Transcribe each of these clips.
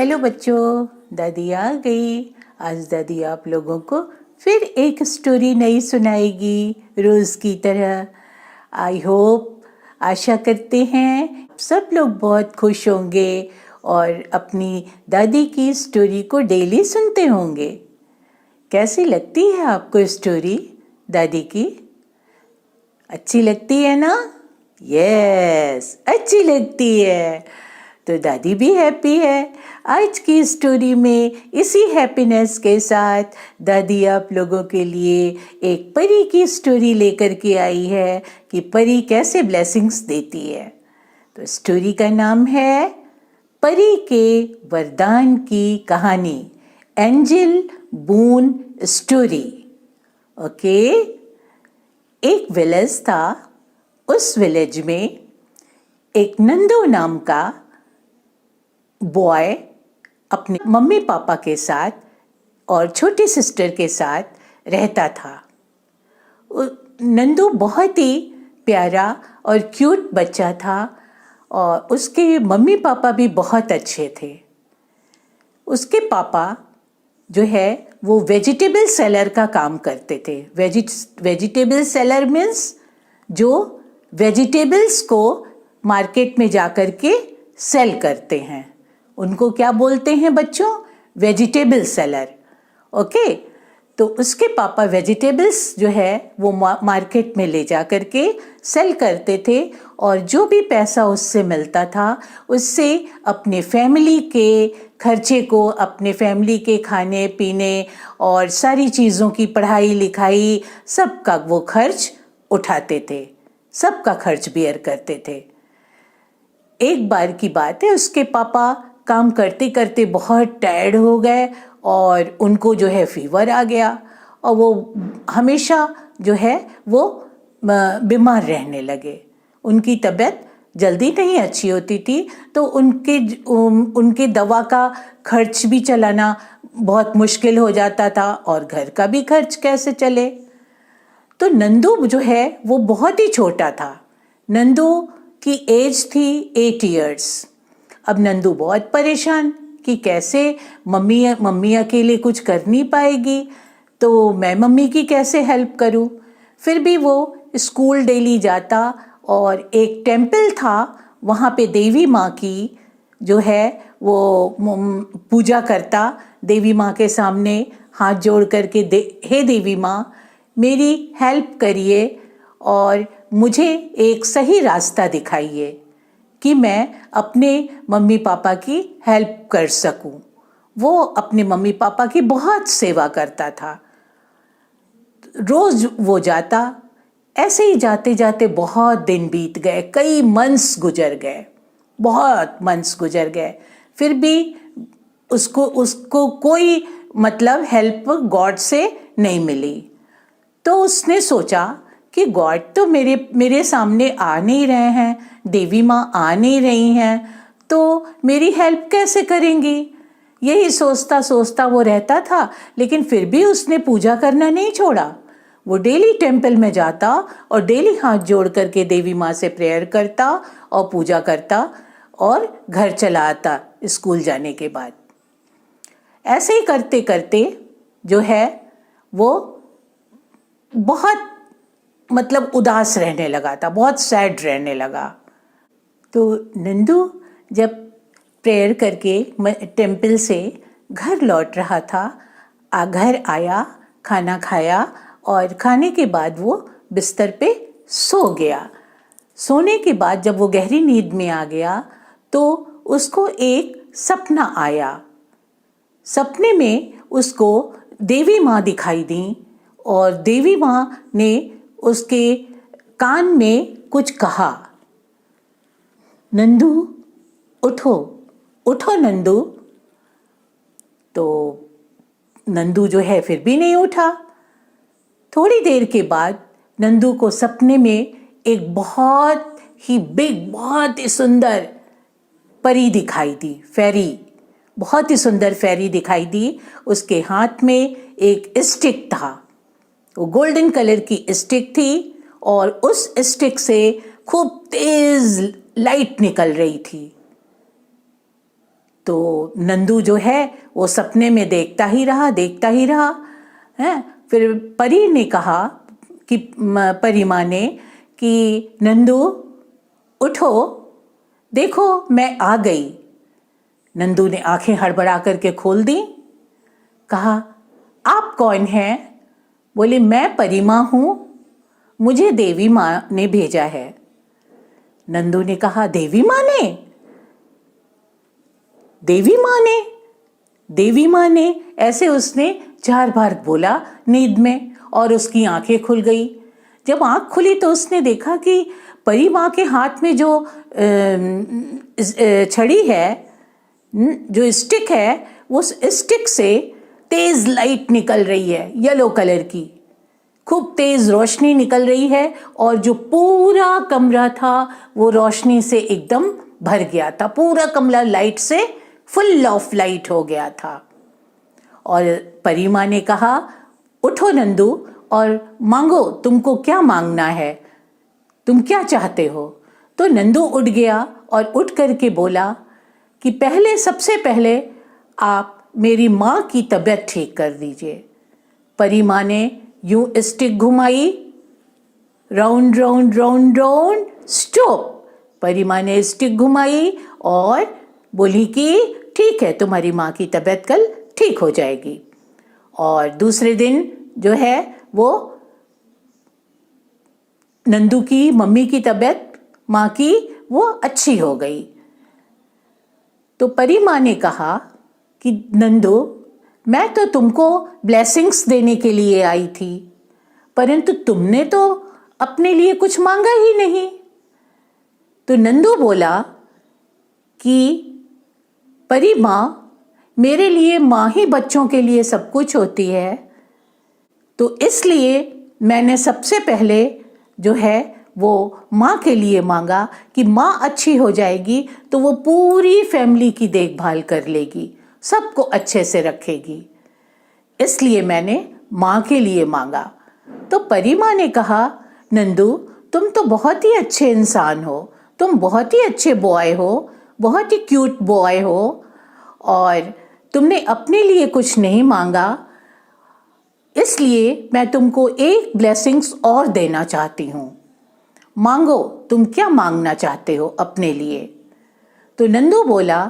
Hello बच्चों, दादी आ गई। आज दादी आप लोगों को फिर एक स्टोरी नई सुनाएगी रोज़ की तरह। आई होप, आशा करते हैं सब लोग बहुत खुश होंगे और अपनी दादी की स्टोरी को डेली सुनते होंगे। कैसी लगती है आपको स्टोरी दादी की? अच्छी लगती है ना? यस, अच्छी लगती है। तो दादी भी हैप्पी है। आज की स्टोरी में इसी हैप्पीनेस के साथ दादी आप लोगों के लिए एक परी की स्टोरी लेकर के आई है कि परी कैसे ब्लेसिंग्स देती है। तो स्टोरी का नाम है परी के वरदान की कहानी, एंजल बून स्टोरी। ओके। एक विलेज था। उस विलेज में एक नंदू नाम का बॉय अपने मम्मी पापा के साथ और छोटी सिस्टर के साथ रहता था। नंदू बहुत ही प्यारा और क्यूट बच्चा था और उसके मम्मी पापा भी बहुत अच्छे थे। उसके पापा जो है वो वेजिटेबल सेलर का काम करते थे। वेजिटेबल सेलर मीन्स जो वेजिटेबल्स को मार्केट में जा कर के सेल करते हैं, उनको क्या बोलते हैं बच्चों? Vegetable seller. ओके। तो उसके पापा वेजिटेबल्स जो है वो मार्केट में ले जा कर के सेल करते थे और जो भी पैसा उससे मिलता था उससे अपने फैमिली के खर्चे को, अपने फैमिली के खाने पीने और सारी चीज़ों की पढ़ाई लिखाई सबका वो खर्च उठाते थे, सबका खर्च बेयर करते थे। एक बार की बात है, उसके पापा काम करते करते बहुत टायर्ड हो गए और उनको जो है फीवर आ गया और वो हमेशा जो है वो बीमार रहने लगे। उनकी तबीयत जल्दी नहीं अच्छी होती थी तो उनके दवा का खर्च भी चलाना बहुत मुश्किल हो जाता था और घर का भी खर्च कैसे चले। तो नंदू जो है वो बहुत ही छोटा था। नंदू की एज थी 8 इयर्स। अब नंदू बहुत परेशान कि कैसे मम्मी अकेले कुछ कर नहीं पाएगी, तो मैं मम्मी की कैसे हेल्प करूं। फिर भी वो स्कूल डेली जाता और एक टेम्पल था, वहाँ पे देवी माँ की जो है वो पूजा करता। देवी माँ के सामने हाथ जोड़ करके हे देवी माँ, मेरी हेल्प करिए और मुझे एक सही रास्ता दिखाइए कि मैं अपने मम्मी पापा की हेल्प कर सकूं। वो अपने मम्मी पापा की बहुत सेवा करता था। रोज वो जाता। ऐसे ही जाते जाते बहुत दिन बीत गए, कई मंथ्स गुजर गए, बहुत मंथ्स गुजर गए। फिर भी उसको कोई मतलब हेल्प गॉड से नहीं मिली। तो उसने सोचा कि गॉड तो मेरे सामने आ नहीं रहे हैं, देवी माँ आ नहीं रही हैं, तो मेरी हेल्प कैसे करेंगी? यही सोचता सोचता वो रहता था। लेकिन फिर भी उसने पूजा करना नहीं छोड़ा। वो डेली टेम्पल में जाता और डेली हाथ जोड़ करके देवी माँ से प्रेयर करता और पूजा करता और घर चला आता स्कूल जाने के बाद। ऐसे ही करते करते जो है वो बहुत मतलब उदास रहने लगा था, बहुत सैड रहने लगा। तो नंदू जब प्रेयर करके टेम्पल से घर लौट रहा था, घर आया, खाना खाया और खाने के बाद वो बिस्तर पे सो गया। सोने के बाद जब वो गहरी नींद में आ गया तो उसको एक सपना आया। सपने में उसको देवी माँ दिखाई दी और देवी माँ ने उसके कान में कुछ कहा, नंदू उठो, उठो नंदू। तो नंदू जो है फिर भी नहीं उठा। थोड़ी देर के बाद नंदू को सपने में एक बहुत ही बिग, बहुत ही सुंदर परी दिखाई दी, फेरी, बहुत ही सुंदर फेरी दिखाई दी। उसके हाथ में एक स्टिक था, वो गोल्डन कलर की स्टिक थी और उस स्टिक से खूब तेज लाइट निकल रही थी। तो नंदू जो है वो सपने में देखता ही रहा है। फिर परी ने कहा कि परी माँ ने कि नंदू उठो, देखो मैं आ गई। नंदू ने आंखें हड़बड़ा करके खोल दी। कहा, आप कौन हैं? बोले, मैं परी माँ हूँ, मुझे देवी माँ ने भेजा है। नंदू ने कहा, देवी माँ ने? देवी माँ ने? देवी माँ ने? ऐसे उसने 4 बार बोला नींद में और उसकी आंखें खुल गई। जब आंख खुली तो उसने देखा कि परी माँ के हाथ में जो छड़ी है, जो स्टिक है, वो स्टिक से तेज लाइट निकल रही है, येलो कलर की खूब तेज रोशनी निकल रही है और जो पूरा कमरा था वो रोशनी से एकदम भर गया था। पूरा कमरा लाइट से फुल ऑफ लाइट हो गया था। और परी माँ ने कहा, उठो नंदू और मांगो, तुमको क्या मांगना है, तुम क्या चाहते हो? तो नंदू उठ गया और उठ करके बोला कि सबसे पहले आप मेरी माँ की तबीयत ठीक कर दीजिए। परी माँ ने यूं स्टिक घुमाई, round round round round, stop. परी माँ ने स्टिक घुमाई और बोली कि ठीक है, तुम्हारी माँ की तबीयत कल ठीक हो जाएगी। और दूसरे दिन जो है वो नंदू की मम्मी की तबीयत, माँ की, वो अच्छी हो गई। तो परी माँ ने कहा कि नंदू, मैं तो तुमको ब्लेसिंग्स देने के लिए आई थी, परंतु तुमने तो अपने लिए कुछ मांगा ही नहीं। तो नंदू बोला कि परी माँ, मेरे लिए माँ ही बच्चों के लिए सब कुछ होती है, तो इसलिए मैंने सबसे पहले जो है वो माँ के लिए मांगा कि माँ अच्छी हो जाएगी तो वो पूरी फैमिली की देखभाल कर लेगी, सबको अच्छे से रखेगी, इसलिए मैंने माँ के लिए मांगा। तो परी माँ ने कहा, नंदू, तुम तो बहुत ही अच्छे इंसान हो, तुम बहुत ही अच्छे बॉय हो, बहुत ही क्यूट बॉय हो, और तुमने अपने लिए कुछ नहीं मांगा, इसलिए मैं तुमको एक ब्लेसिंग्स और देना चाहती हूँ। मांगो, तुम क्या मांगना चाहते हो अपने लिए? तो नंदू बोला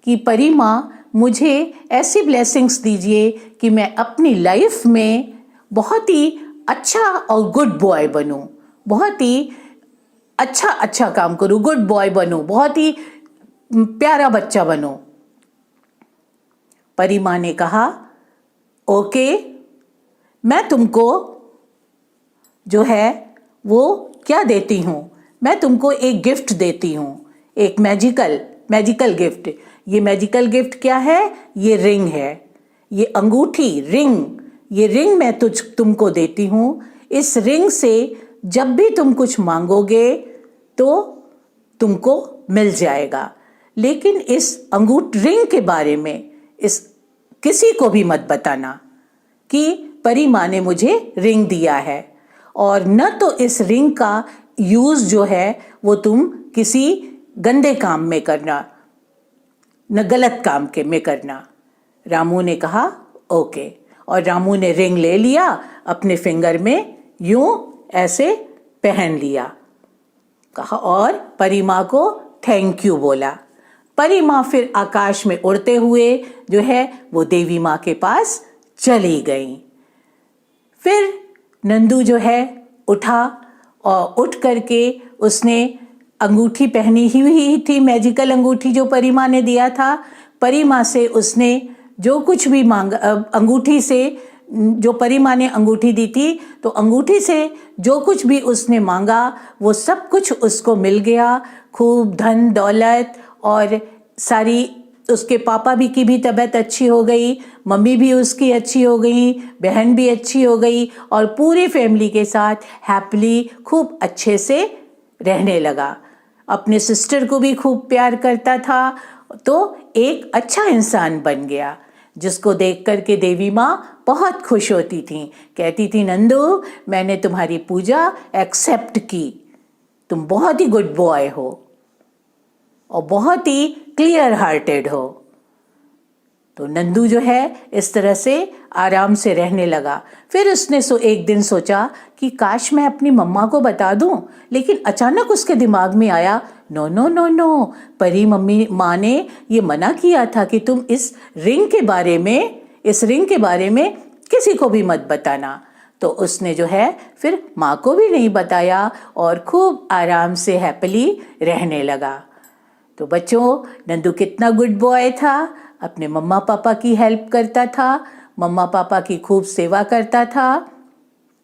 कि परी माँ, मुझे ऐसी ब्लेसिंग्स दीजिए कि मैं अपनी लाइफ में बहुत ही अच्छा और गुड बॉय बनूं, बहुत ही अच्छा काम करूं, गुड बॉय बनूं, बहुत ही प्यारा बच्चा बनूं। परी माँ ने कहा, ओके, मैं तुमको जो है वो क्या देती हूँ, मैं तुमको एक गिफ्ट देती हूँ, एक मैजिकल गिफ्ट। ये मैजिकल गिफ्ट क्या है? ये रिंग है, ये अंगूठी, रिंग, ये रिंग मैं तुमको देती हूँ। इस रिंग से जब भी तुम कुछ मांगोगे तो तुमको मिल जाएगा, लेकिन इस रिंग के बारे में किसी को भी मत बताना कि परी माँ ने मुझे रिंग दिया है, और न तो इस रिंग का यूज जो है वो तुम किसी गंदे काम में करना, न गलत काम में करना। रामू ने कहा ओके, और रामू ने रिंग ले लिया, अपने फिंगर में यूं ऐसे पहन लिया, कहा, और परी माँ को थैंक यू बोला। परी माँ फिर आकाश में उड़ते हुए जो है वो देवी माँ के पास चली गई। फिर नंदू जो है उठा और उठ करके उसने अंगूठी पहनी हुई थी, मैजिकल अंगूठी जो परी माँ ने दिया था। परी माँ से उसने जो कुछ भी मांगा, अंगूठी से जो परी माँ ने अंगूठी दी थी, तो अंगूठी से जो कुछ भी उसने मांगा वो सब कुछ उसको मिल गया। खूब धन दौलत, और सारी उसके पापा की भी तबीयत अच्छी हो गई, मम्मी भी उसकी अच्छी हो गई, बहन भी अच्छी हो गई, और पूरी फैमिली के साथ हैप्पीली खूब अच्छे से रहने लगा। अपने सिस्टर को भी खूब प्यार करता था, तो एक अच्छा इंसान बन गया, जिसको देख करके देवी माँ बहुत खुश होती थी। कहती थी, नंदू, मैंने तुम्हारी पूजा एक्सेप्ट की, तुम बहुत ही गुड बॉय हो और बहुत ही क्लियर हार्टेड हो। तो नंदू जो है इस तरह से आराम से रहने लगा। फिर उसने एक दिन सोचा कि काश मैं अपनी मम्मा को बता दूं, लेकिन अचानक उसके दिमाग में आया, नो नो नो नो, परी माँ ने ये मना किया था कि तुम इस रिंग के बारे में किसी को भी मत बताना। तो उसने जो है फिर माँ को भी नहीं बताया और खूब आराम से हैप्पीली रहने लगा। तो बच्चों, नंदू कितना गुड बॉय था, अपने मम्मा पापा की हेल्प करता था, मम्मा पापा की खूब सेवा करता था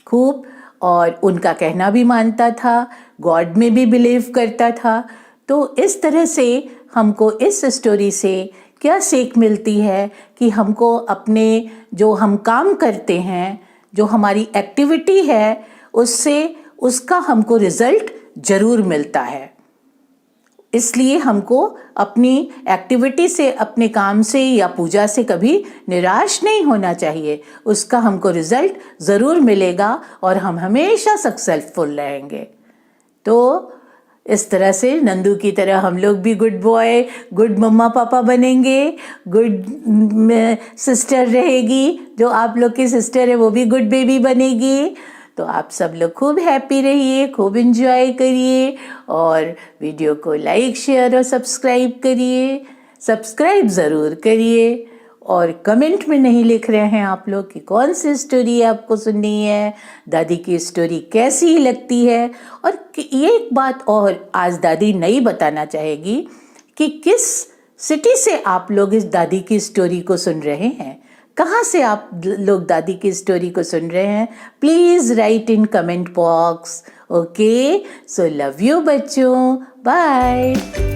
खूब, और उनका कहना भी मानता था, गॉड में भी बिलीव करता था। तो इस तरह से हमको इस स्टोरी से क्या सीख मिलती है कि हमको अपने जो हम काम करते हैं, जो हमारी एक्टिविटी है, उसका हमको रिजल्ट जरूर मिलता है। इसलिए हमको अपनी एक्टिविटी से, अपने काम से या पूजा से कभी निराश नहीं होना चाहिए। उसका हमको रिजल्ट ज़रूर मिलेगा और हम हमेशा सक्सेसफुल रहेंगे। तो इस तरह से नंदू की तरह हम लोग भी गुड बॉय, गुड मम्मा पापा बनेंगे, गुड सिस्टर रहेगी, जो आप लोग की सिस्टर है वो भी गुड बेबी बनेगी। तो आप सब लोग खूब हैप्पी रहिए, खूब एंजॉय करिए, और वीडियो को लाइक, शेयर और सब्सक्राइब करिए। सब्सक्राइब ज़रूर करिए, और कमेंट में नहीं लिख रहे हैं आप लोग कि कौन सी स्टोरी आपको सुननी है, दादी की स्टोरी कैसी लगती है। और ये एक बात और आज दादी नई बताना चाहेगी कि किस सिटी से आप लोग इस दादी की स्टोरी को सुन रहे हैं, कहाँ से आप लोग दादी की स्टोरी को सुन रहे हैं। Please write in comment box. Okay, so love you बच्चों, बाय।